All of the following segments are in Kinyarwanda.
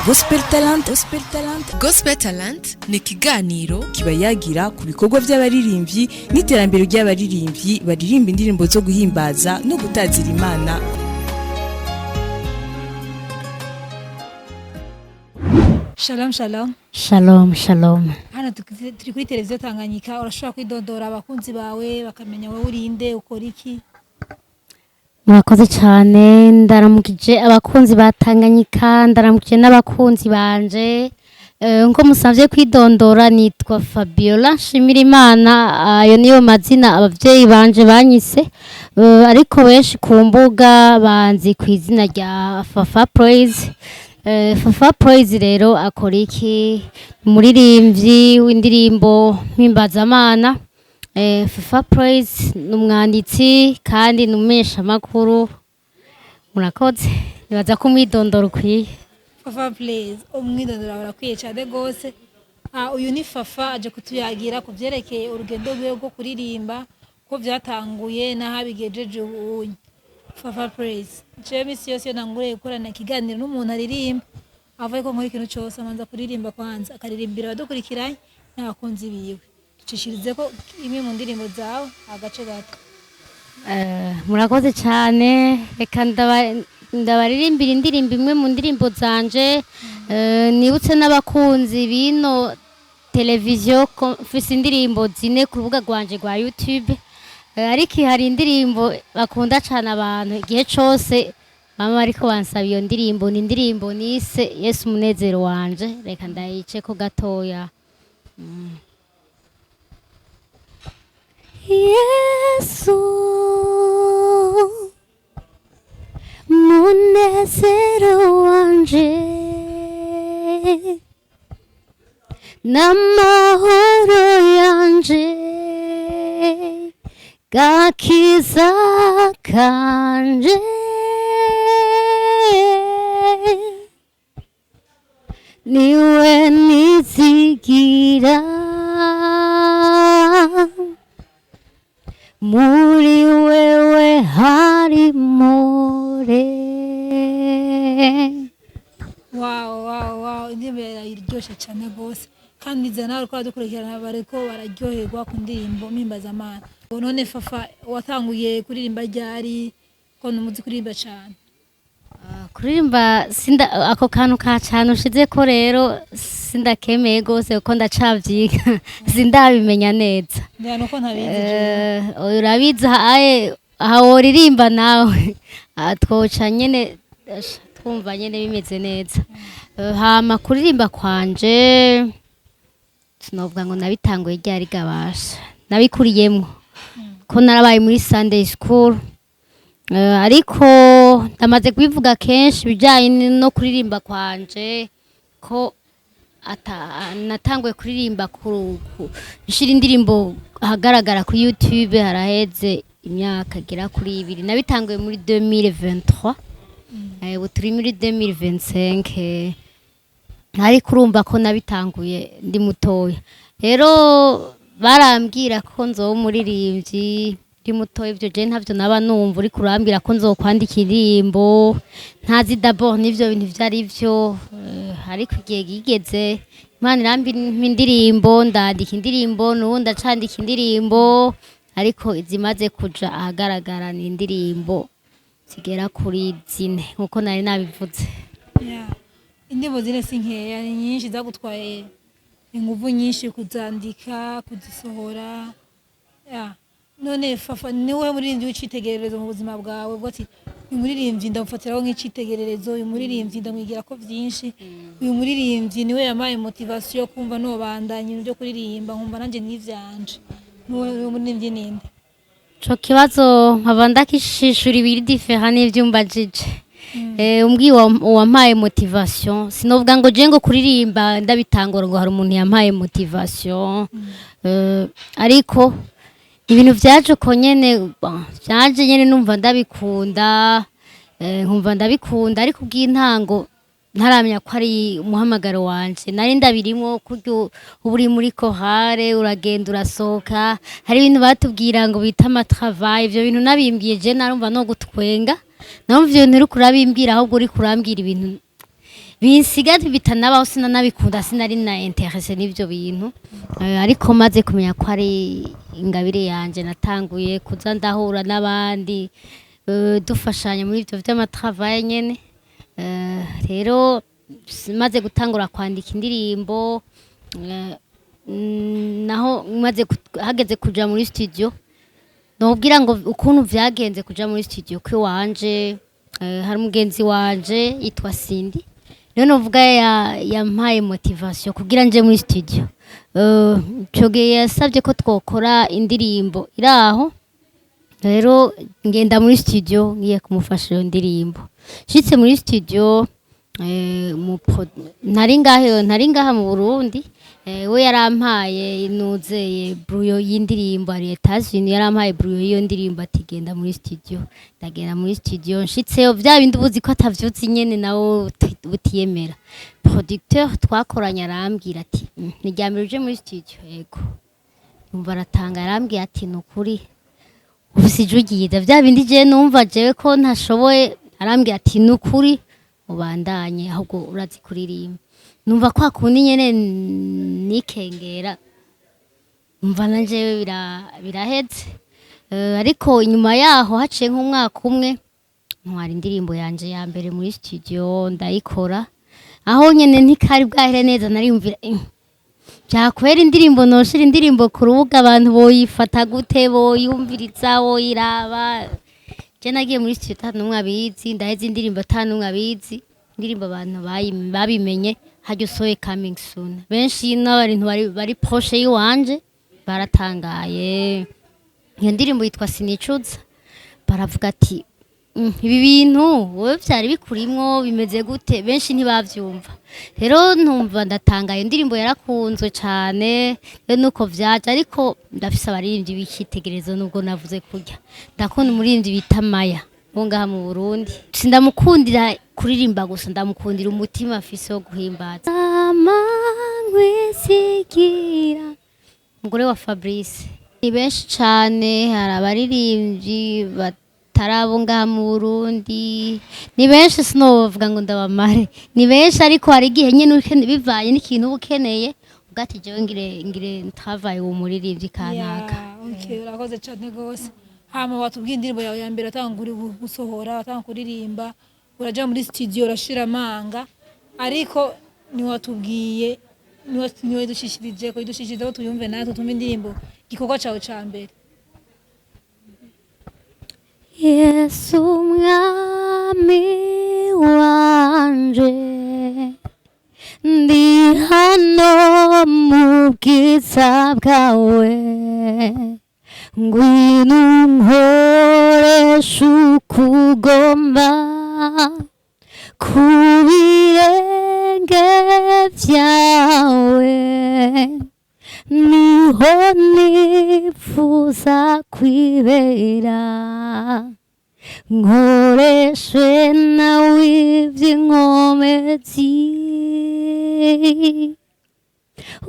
Gospel Talent. Gospel Talent ni ikiganiro Kiba yagira ku bikorwa by'abaririmbyi n'iterambere ry'abaririmbyi baririmba indirimbo zo guhimbaza no gutazira Imana. Shalom shalom. Shalom shalom. Hano turi kuri televiziyo Tanganyika, urashobora kwidondora abakunzi bawe bakamenya wowe urinde ukora iki? Murakoze cyane, ndaramukije abakunzi ba Tanganyika, ndaramukije n'abakunzi banje. Nko musavye kwidondora nitwa Fabiola Nshimirimana, ayo niyo mazina abavyeyi banje banyise, ariko benshi ku mbuga banzi ku izina rya Fafa Praise. Fafa Praise rero akora iki? Umuririmvyi w'indirimbo Mpimbaza. Fafa Praise numwanditsi kandi numesha makuru. Murakoze, nibaza ko mwidondora ukwiye. Fafa Praise, umwidondora urakwiye cyane gose. Uyu ni Fafa aje kutuyagira ku vyerekeye urugendo rwe rwo kuririmba ko vyatanguye n'ahabigejeje ubu. Fafa Praise, misi yose nangure gukorana ikiganiro n'umuntu aririmba, avuye ko nkora ikintu cyose amanza kuririmba kwanza, akaririmbira abadukurikiranye n'abakunzi biwe. Ducishirize ko imwe mu ndirimbo zawe agace gato. Murakoze cyane, reka ndabaririmbira indirimbo imwe mu ndirimbo zanje. Nibutse n'abakunzi bino televiziyo mfise indirimbo zine ku rubuga rwanje rwa YouTube. Ariko hari indirimbo bakunda cyane abantu igihe cyose mama ariko bansaba iyo ndirimbo, ni indirimbo nise Yesu umunezero wanje. Reka ndayice ko gatoya. Yesu munezero wanje n'amahoro yanje gakiza kanje niwe nizigira muri wewe hari more. Wow, indirimbo iryoshe cyane gose kandi nawe ko dukurikirana bariko bararyoherwa ku ndirimbo Mpimbaza. None Fafa, watanguye kuririmba ryari ko numuzi kuririmba cyane? Kuririmba ako kantu ka cyane ushize ko rero sindakemeye gose uko ndacavyiga sindabimenya neza. Ndano ko ntabizi. Urabizi aha woririmba nawe twoca nyene twumva nyene bimeze neza. Hama kuririmba kwanje sinovuga ngo nabitanguye ryari gabasha, nabikuriyemo ko narabaye muri Sunday school. Ariko ndamaze kubivuga kenshi bijanye no kuririmba kwanje ko natanguye kuririmba nshira indirimbo ahagaragara ku YouTube haraheze imyaka gera kuri 2. Nabitanguye muri 2023, ubu turi muri 2025. Ariko urumva ko nabitanguye ndi mutoya. Rero barambwira ko nzoba umuririmbyi ndi mutoya, ivyo je ntavyo naba numva. Uri kurambwira ko nzokwandika indirimbo ntazi d'abord n'ivyo bintu vyari vyo. Ariko igihe gigeze Imana irambira indirimbo, ndandika indirimbo, n'ubu ndacandika indirimbo. Ariko izimaze kuja ahagaragara ni indirimbo zigera kuri 4 nkuko nari nabivuze. Indirimbo zine sinkeya, ni nyinshi zagutwaye inguvu nyinshi kuzandika, kuzisohora. None Fafa, niwe muririmbyi w'icitegererezo mu buzima bwawe bwo ati uyu muririmbyi ndamufatiraho nk'icitegererezo, uyu muririmbyi ndamwigira ko vyinshi, uyu muririmbyi niwe yamaye motivation yo kumva no bandanye byo kuririmba nkumva nanje nivyanje. Uyu muririmbyi ninde? Ico kibazo nkaba ndakishishura ibiri different n'ivyumbajije. Umbwiye wampaye motivation, sinovuga ngo je ngo kuririmba ndabitangora ngo hari umuntu yampaye motivation. Ariko ibintu vyaje ko nyene vyaje nyene numva ndabikunda, nkumva ndabikunda. Ariko bw'intango ntaramenya ko ari umuhamagaro wanje, nari ndabirimo kuryo uburi muri kohare uragenda urasohoka, hari ibintu batubwira ngo bita amatravail. Ivyo bintu nabimbwiye je narumva no gutwenga, namuvyo nturi kurabimbwira ahubwo uri kurambwira ibintu binsiga bitanabaho sinanabikunda sinari na interesse n'ivyo bintu ariko maze kumenya ko ari ingabire yanje natanguye kuza ndahura n'abandi dufashanya muri ivyo vy'amatravail nyene rero maze gutangura kwandika indirimbo naho maze hageze kuja muri studio nobwira ngo ukuntu vyagenze kuja muri studio kwi wanje hari umugenzi wanje yitwa Cindy rero novuga yampaye motivation kugira nje muri studio coge yasavye ko twokora indirimbo iraho rero ngenda muri studio ngiye kumufasha iyo ndirimbo shitse muri studio nari ngaha mu Burundi we yarampaye inuzeye bruyo y'indirimbo ari Etats-Unis yarampaye bruyo y'iyo ndirimbo ati genda muri studio ndagenda muri studio nshitseyo vya bindi ubuzi ko atavyuzi nyene nawo butiyemera producteur twakoranye arambwira ati niryamira uje muri studio yego numva aratanga arambwira ati nukuri ubisijugiye vya bindi je numva jewe ko ntashoboye arambwira ati nukuri ubandanye ahubwo urazi kuririmba numva kwa kundi nyene nikengera numva nanje biraheze ariko inyuma yaho haciye nk'umwaka umwe ntwara indirimbo yanje ya mbere muri studio ndayikora aho nyene ntikari bwahere neza nariyumvira byakwera indirimbo noshira indirimbo ku rubuga abantu boyifata gute boyumviriza boyiraba je nagiye muri studio n'umwe abizi ndaheze indirimbo n'umwe abizi indirimbo abantu babimenye hajya usoye coming soon benshi n'abantu bari proche yiwanje baratangaye iyo ndirimbo yitwa Sinicuza baravuga ati ibi bintu wowe byari bikurimwo bimeze gute benshi ntibavyumva rero ntumva ndatangaye indirimbo yarakunzwe cyane nuko vyaje ariko ndafise abaririmbyi bikitegerezo nubwo navuze kurya ndakunda umuririmbyi bita Maya ngaha mu Burundi sindamukundira kuririmba gusa ndamukundira umutima afise wo guhimbaza amangwesigira umugore wa Fabrice ni benshi cyane hari abaririmbyi batarabo ngaha mu Burundi ni benshi sinovuga ngo ndabamare ni benshi ariko hari igihe nyene bivanye n'ikintu ukeneye ugati jewe ngire travail umuririmbyi kanaka okay urakoze cyane gose hama watubwiye indirimbo yawe ya mbere atangura gusohora atanga kuririmba uraja muri studio urashira amanga ariko niwatubwiye niwe dushishirije ko dushishirizeho tuyumve natwe tumve indirimbo gikorwa cawe ca mbere Yesu mwami wanje ndi hano mu bwiza bwawe ngwino nkoresha ukugomba ku birenge vyawe niho nifuza kwibera nkoreshe nawe ivy'inkomezi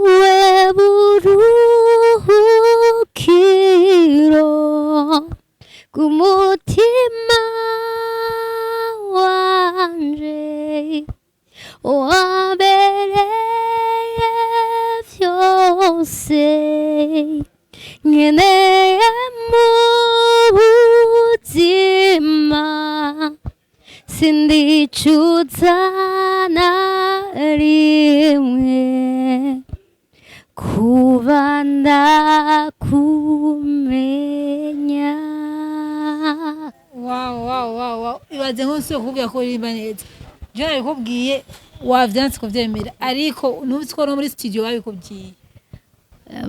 we buruhukiro kumutima wanje wabereye vyose nkeneye mu buzima sindicuza na rimwe kuba ndakumenya wow ibaze nk'usi ukubwira ko uririmba neza je nabikubwiye wavyanse kuvyemera ariko nubitse ko no muri studio babikubwiye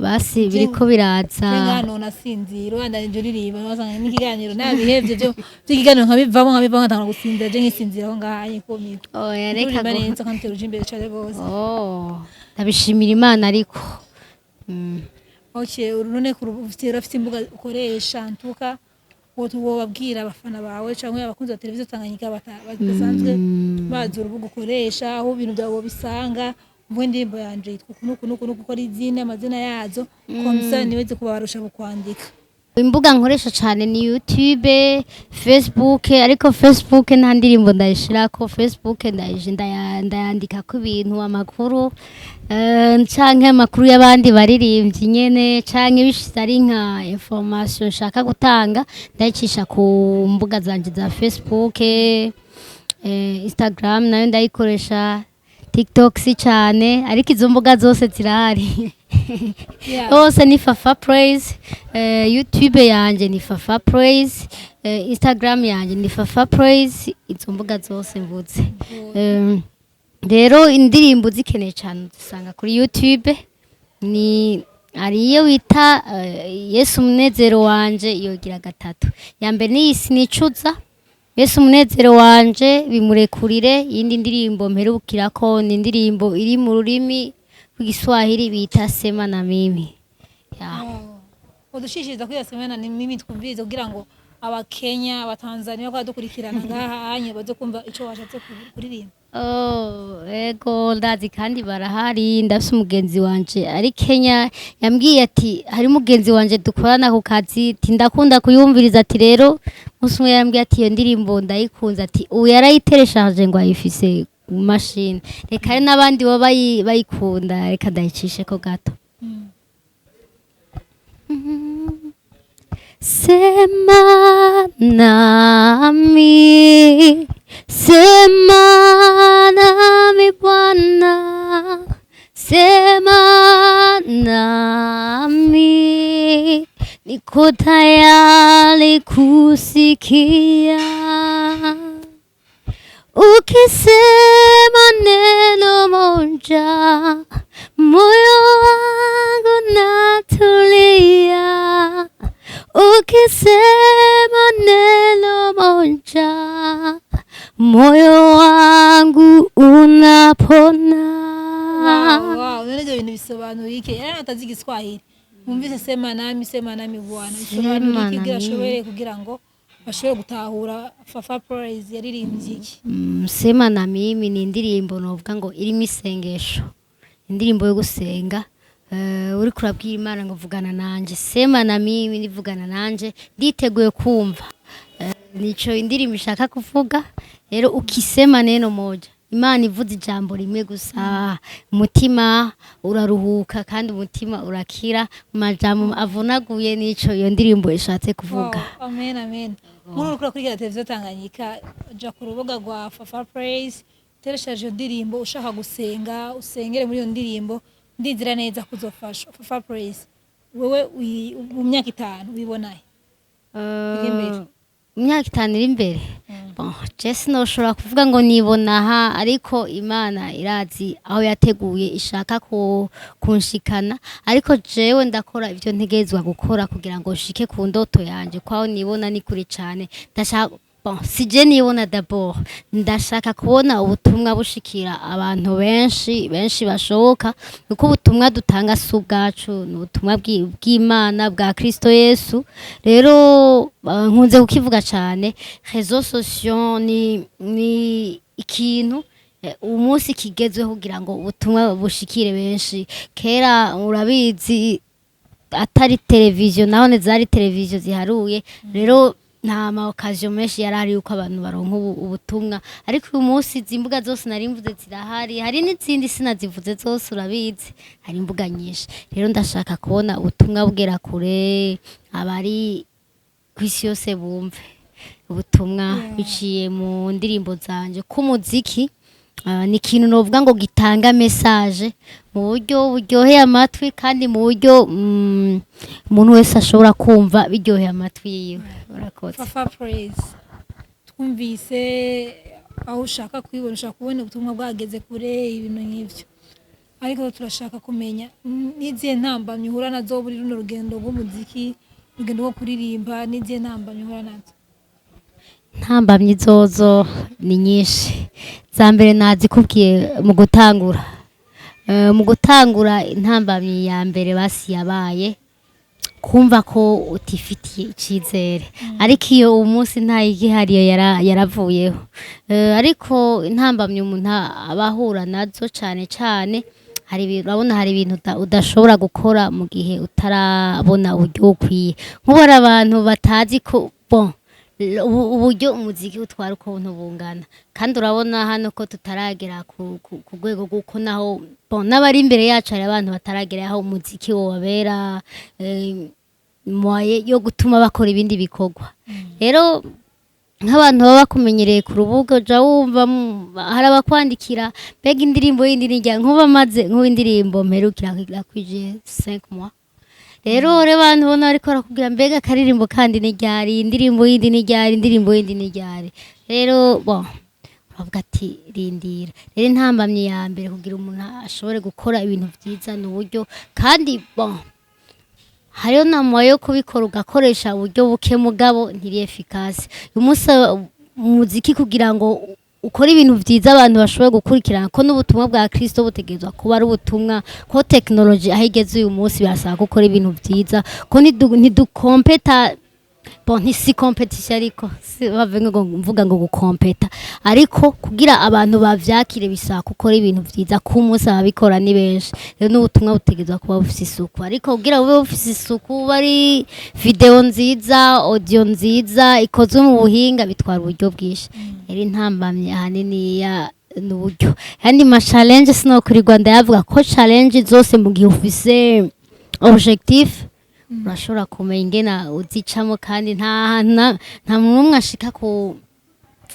basi biriko biraza ngano nasinzira wanda nje uririmba basanga n'ikiganiro nabihevye byo ikiganiro nkabivamo ngatanga gusinzira je nkisinzira aho ngahaye komiko oya reka go neza kandi teruje imbere cyane gose ndabishimira Imana ariko okay urone kurufite imbuga ukoresha ntuka wobabwira abafana bawe cyangwa abakunzi ba televiziyo Tanganyika batasanzwe bazi urubuga ukoresha aho ibintu byabo bisanga mvuye indirimbo yanje yitwa kunuku nuko ari izina amazina yazo komisa niweze kubarusha kwandika imbuga nkoresha cyane ni YouTube, Facebook, ariko Facebook nta ndirimbo ndayishirako. Facebook ndayandika ku ibintu amakuru canke amakuru y'abandi baririmbyi nyene, canke bishitse ari nka information nshaka gutanga ndayicisha ku mbuga zanje za Facebook, Instagram nayo ndayikoresha, TikTok si cyane, ariko izo mbuga zose zirahari. Hose ni Fafa Praise, YouTube yanje ni Fafa Praise, Instagram yanje ni Fafa Praise, izo mbuga zose mvuze. Rero indirimbo zikeneye cyane dusanga kuri YouTube, ni ariyo wita Yesu umunezero wanje yogira gatatu. Ya mbere ni sinicuza Yesu umunezero wanje bimurekurire. Yindi ndirimbo mperukirako ni indirimbo iri mu rurimi rw'Igiswahili bita Sema na Mimi. Udushishiriza kuri Sema na Mimi twumvirize kugira ngo abakenya abatanzania ko dukurikirana ngaha hanye baze kumva ico washatse kuririmba. Ego ndazi kandi barahari. Ndafise umugenzi wanje ari Kenya yambwiye ati hari umugenzi wanje dukorana ku kazi ndakunda kuyumviriza, ati rero musi umwe yambwiye ati iyo ndirimbo ndayikunze, ati ubu yarayitereshaje ngo ayifise mu mashini, reka ari n'abandi bo bayikunda, reka ndayicishe ko gato. Sema nami, sema nami Bwana, sema nami, niko tayari kusikia. Ukisema neno moja, moyo wangu natulia. Ukisema neno moja, moyo wangu unapona. Wow, none ibintu bisobanuye iki? Era natazi Igiswahili. Mumvise sema nami Bwana. Bisobanuye iki ashobore kugira ngo bashobore gutahura Fafa Praise yaririmbye iki? Sema na Mimi ni indirimbo novuga ngo irimo isengesho, indirimbo yo gusenga. Uri kurabwira Imana ngo vugana nanje. Sema na Mimi nivugana nanje, nditeguye kumva. Nico indirimbo ishaka kuvuga. Rero ukisema neno moja, Imana ivuze ijambo rimwe gusa, umutima uraruhuka kandi umutima urakira. Majambo avunaguye nico iyo ndirimbo ishatse kuvuga. Amen, amen. Muri ukura kuri televiziyo Tanganyika, ja ku rubuga rwa Fafa Praise, tereshaje iyo ndirimbo ushaka gusenga, usengere muri iyo ndirimbo, ndizira neza kuzofasha. Fafa Praise, wewe mu myaka 5 wibonaye? Myaka 5 iri imbere. Jesse noshobora kuvuga ngo nibonaha, ariko Imana irazi aho yateguye ishaka kunshikana, ariko jewe ndakora ibyo ntegezwa gukora kugira ngo shike ku ndoto yanje. Kwaho nibona ni kuri cyane, ndashaka sije nibona d'abord, ndashaka kubona ubutumwa bushikira abantu benshi bashoboka, nuko ubutumwa dutanga subwacu n'ubutumwa bw'Imana bwa Kristo Yesu. Rero nkunze kukivuga cyane, réseaux sociaux ni ikintu umunsi kigezweho kugira ngo ubutumwa bushikire benshi. Kera urabizi atari televiziyo, naho zari televiziyo ziharuye, rero nta occasion menshi yarari yuko abantu baronka ubutumwa. Ariko uyu munsi zimbuga zose narimvuze zirahari, hari n'izindi sinazivuze zose urabizi, hari imbuga nyinshi. Rero ndashaka kubona ubutumwa bugera kure, abari kwisi yose bumve ubutumwa biciye mu ndirimbo zanje. Ku muziki ni ikintu novuga ngo gitanga message mu buryo buryoheye amatwi, kandi mu buryo umuntu wese ashobora kumva biryoheye amatwi yiwe. Urakoze. Fafa Praise, twumvise aho ushaka kwibona, ushaka kubona ubutumwa bwageze kure, ibintu nk'ivyo, ariko turashaka kumenya n'izihe ntambamye uhura nazo buri runo rugendo rw'umuziki, urugendo rwo kuririmba, n'izihe ntambamye uhura nazo? Ntambamye zozo ni nyinshi. Za mbere nazikubwiye mu gutangura intambamye ya mbere basi yabaye kumva ko utifitiye icizere, ariko iyo umunsi nta igihariyo yaravuyeho. Ariko intambamye umuntu abahura nazo cyane urabona hari ibintu udashobora gukora mu gihe utarabona uburyo bukwiye, nk'ubu hari abantu batazi ko bon uburyo umuziki utwara ukuntu bungana, kandi urabona hano ko tutaragera ku rwego rw'uko naho bon n'abari imbere yacu hari abantu bataragera aho umuziki wobera moye yo gutuma bakora ibindi bikorwa. Rero nk'abantu baba bakumenyereye ku rubuga uja wumva hari abakwandikira mbega indirimbo yindi nijya nk'uba maze nk'indirimbo mperukira kwije 5 mois. Rero abantu bona ariko arakubwira mbega karirimbo kandi nijyari indirimbo yindi nijyari. Rero bon uravuga ati rindira. Rero intambamye ya mbere kugira umuntu ashobore gukora ibintu byiza n'uburyo, kandi bon hariyo nama yo kubikora ugakoresha uburyo buke mugabo ntiri efficace. Umunsi umuziki kugira ngo ukora ibintu byiza abantu bashoboye gukurikirana ko n'ubutumwa bwa Kristo butegezwa kuba ari ubutumwa, ko technology aho igeze uyu munsi birasaba gukora ibintu byiza, ko ntidukompeta bon ntisi competition ariko bavuga ngo mvuga ngo gukompeta, ariko kugira abantu bavyakire bisaba gukora ibintu byiza ku munsi ababikora ni benshi. Rero n'ubutumwa butegezwa kuba bufise isuku, ariko kugira ube bufise isuku bari video nziza, audio nziza ikozwe mu buhinga bitwara uburyo bwinshi. Rero intambamye ahanini ya n'uburyo, kandi ma challenge sinokurirwa ndayavuga ko challenge zose mu gihe ufise objectif urashobora kumenya ingena uzicamo, kandi nta muntu ashika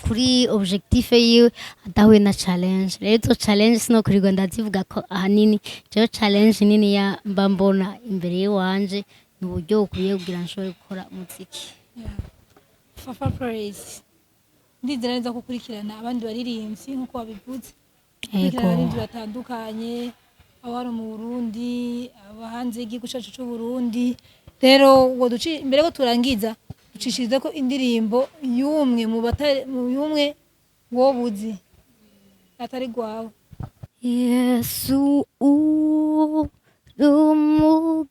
kuri objectif yiwe adahuye na challenge. Rero izo challenge sinokurirwa ndazivuga ko ahanini jewe challenge nini ya mba mbona imbere yiwanje n'uburyo ukwiye kugira nshobore gukora umuziki. Fafa Praise ndizera neza gukurikirana abandi baririmbyi nkuko wabivuze, kukurikirana abaririmbyi batandukanye abari mu Burundi, abahanze igihugu cyacu cy'u Burundi. Rero ngo imbere ko turangiza ucishirize ko indirimbo y'umwe mu y'umwe wobuzi atari gwawe. Yesu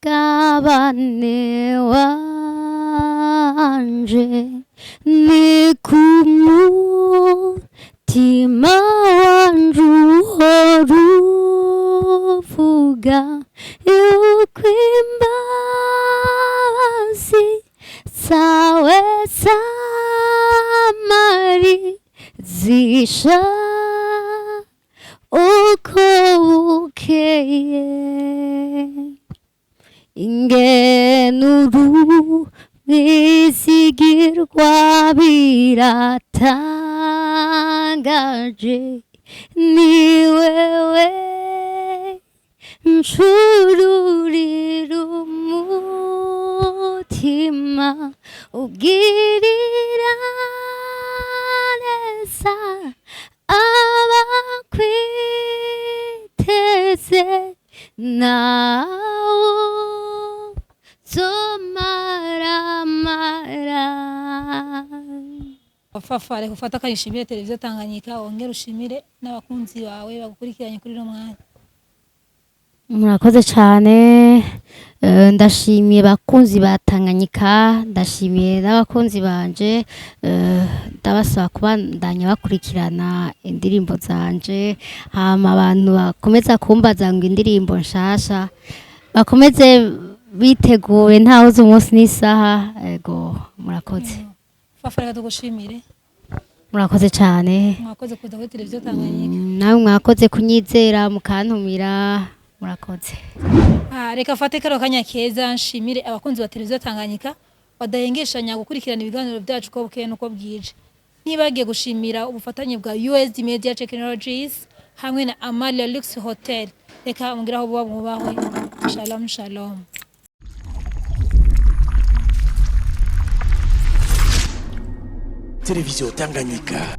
umugabane wanje ni kumutima wanje uhoruvuga yuko imbabazi zawe zamari zisha uko bukeye ingenuru bizigirwa biratangaje, ni wewe ncururira umutima ugirira neza abakwiteze nawo zomaramara. Fafa reka ufata kanishimire televiziyo Tanganyika, wongere ushimire n'abakunzi bawe bagukurikiranye kuri no mwanya. Murakoze cyane, ndashimiye bakunzi ba Tanganyika, ndashimiye n'abakunzi banje, ndabasaba kubandanya bakurikirana indirimbo zanje, hama abantu bakomeza kumbaza ngo indirimbo nshasha bakomeze bitegure ntaho uzi umunsi n'isaha. Ego murakoze. Fafa reka tugushimire. Murakoze cyane. Mwakoze kuza kuri televiziyo Tanganyika. Nawe mwakoze kunyizera mukantumira. Murakoze. Reka fate karo kanya keza nshimire abakunzi ba televiziyo Tanganyika badahengeshanya gukurikirana ibiganiro byacu ko bukeye nuko bwije. Nibagiye gushimira ubufatanye bwa USD Media Technologies hamwe na Amalia Lux Hotel. Reka mugiraho buba mwubahwe. Shalom shalom. Televiziyo Tanganyika.